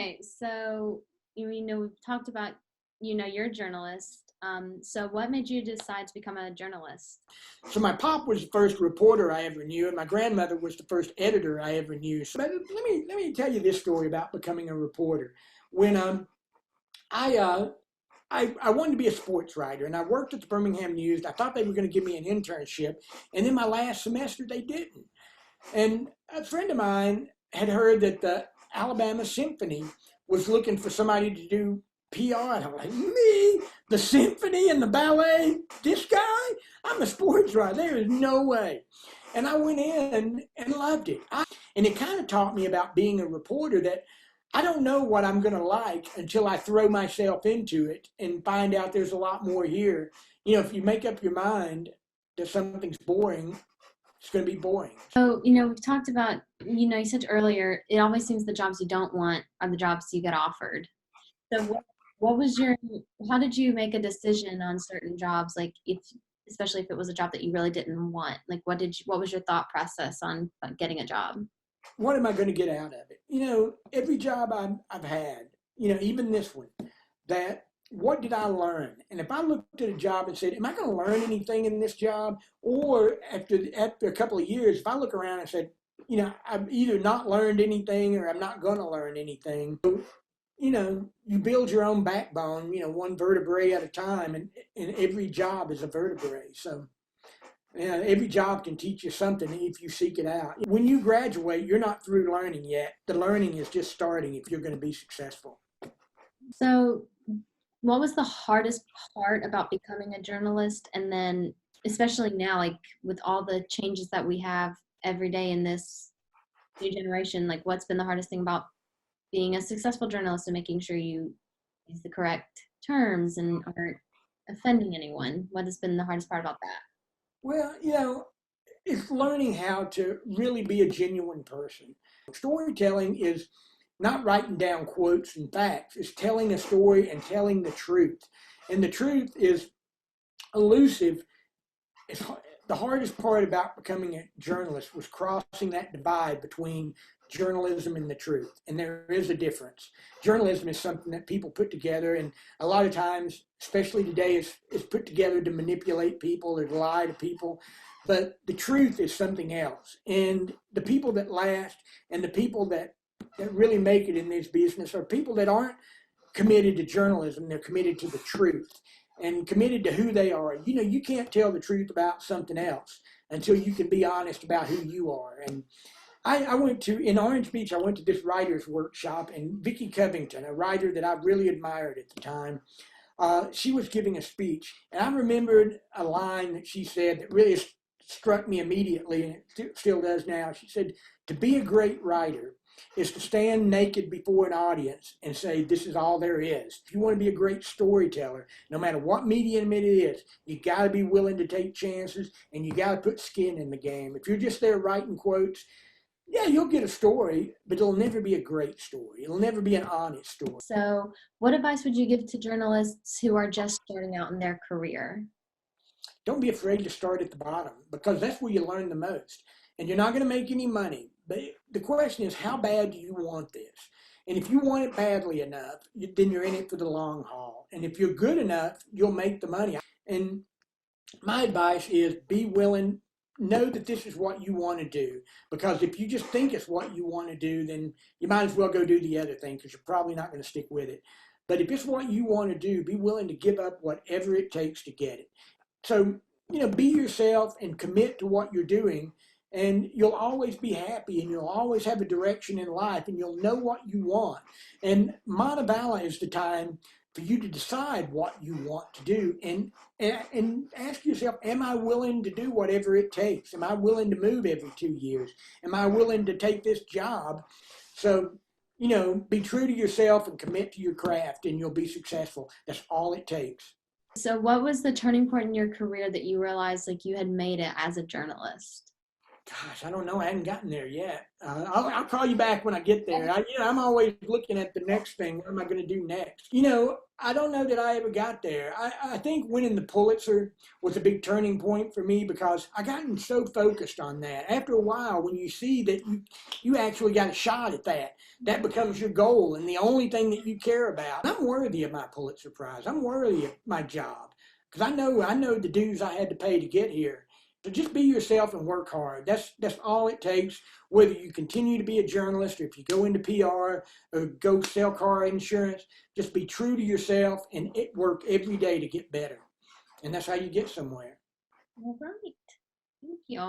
Okay, so we've talked about, you're a journalist. So what made you decide to become a journalist? So my pop was the first reporter I ever knew, and my grandmother was the first editor I ever knew. So let me tell you this story about becoming a reporter. When I I wanted to be a sports writer, and I worked at the Birmingham News. I thought they were going to give me an internship, and then my last semester they didn't. And a friend of mine had heard that the Alabama Symphony was looking for somebody to do PR. And I'm like, me? The symphony and the ballet? This guy? I'm a sports writer. There is no way. And I went in and loved it. And it kind of taught me about being a reporter that I don't know what I'm going to like until I throw myself into it and find out there's a lot more here. If you make up your mind that something's boring, it's going to be boring. So, we've talked about, you said earlier, it always seems the jobs you don't want are the jobs you get offered. So how did you make a decision on certain jobs? Like especially if it was a job that you really didn't want, like what was your thought process on getting a job? What am I going to get out of it? Every job I've had, even this one, what did I learn? And if I looked at a job and said, am I going to learn anything in this job? Or after a couple of years, if I look around and said, I've either not learned anything or I'm not going to learn anything. You build your own backbone, one vertebrae at a time, and every job is a vertebrae. So every job can teach you something if you seek it out. When you graduate, you're not through learning yet. The learning is just starting if you're going to be successful. So what was the hardest part about becoming a journalist? And then especially now, like with all the changes that we have every day in this new generation, like what's been the hardest thing about being a successful journalist and making sure you use the correct terms and aren't offending anyone? What has been the hardest part about that? Well, it's learning how to really be a genuine person. Storytelling is not writing down quotes and facts. It's telling a story and telling the truth. And the truth is elusive. The hardest part about becoming a journalist was crossing that divide between journalism and the truth. And there is a difference. Journalism is something that people put together, and a lot of times, especially today, is put together to manipulate people or to lie to people. But the truth is something else. And the people that last and the people that really make it in this business are people that aren't committed to journalism. They're committed to the truth and committed to who they are. You can't tell the truth about something else until you can be honest about who you are. And I went in Orange Beach, I went to this writer's workshop, and Vicki Covington, a writer that I really admired at the time, she was giving a speech. And I remembered a line that she said that really struck me immediately, and it still does now. She said, to be a great writer is to stand naked before an audience and say, this is all there is. If you want to be a great storyteller, no matter what medium it is, you got to be willing to take chances, and you got to put skin in the game. If you're just there writing quotes, yeah, you'll get a story, but it'll never be a great story. It'll never be an honest story. So what advice would you give to journalists who are just starting out in their career? Don't be afraid to start at the bottom, because that's where you learn the most. And you're not going to make any money. But the question is, how bad do you want this? And if you want it badly enough, then you're in it for the long haul. And if you're good enough, you'll make the money. And my advice is be willing, know that this is what you want to do. Because if you just think it's what you want to do, then you might as well go do the other thing, because you're probably not going to stick with it. But if it's what you want to do, be willing to give up whatever it takes to get it. So, be yourself and commit to what you're doing, and you'll always be happy, and you'll always have a direction in life, and you'll know what you want. And Montevallo is the time for you to decide what you want to do, and ask yourself, am I willing to do whatever it takes? Am I willing to move every 2 years? Am I willing to take this job? So, be true to yourself and commit to your craft, and you'll be successful. That's all it takes. So what was the turning point in your career that you realized like you had made it as a journalist? Gosh, I don't know. I hadn't gotten there yet. I'll call you back when I get there. I'm always looking at the next thing. What am I going to do next? I don't know that I ever got there. I think winning the Pulitzer was a big turning point for me because I gotten so focused on that. After a while, when you see that you actually got a shot at that, that becomes your goal and the only thing that you care about. I'm worthy of my Pulitzer Prize. I'm worthy of my job because I know the dues I had to pay to get here. So just be yourself and work hard. That's all it takes. Whether you continue to be a journalist or if you go into PR or go sell car insurance, just be true to yourself and work every day to get better. And that's how you get somewhere. All right. Thank you.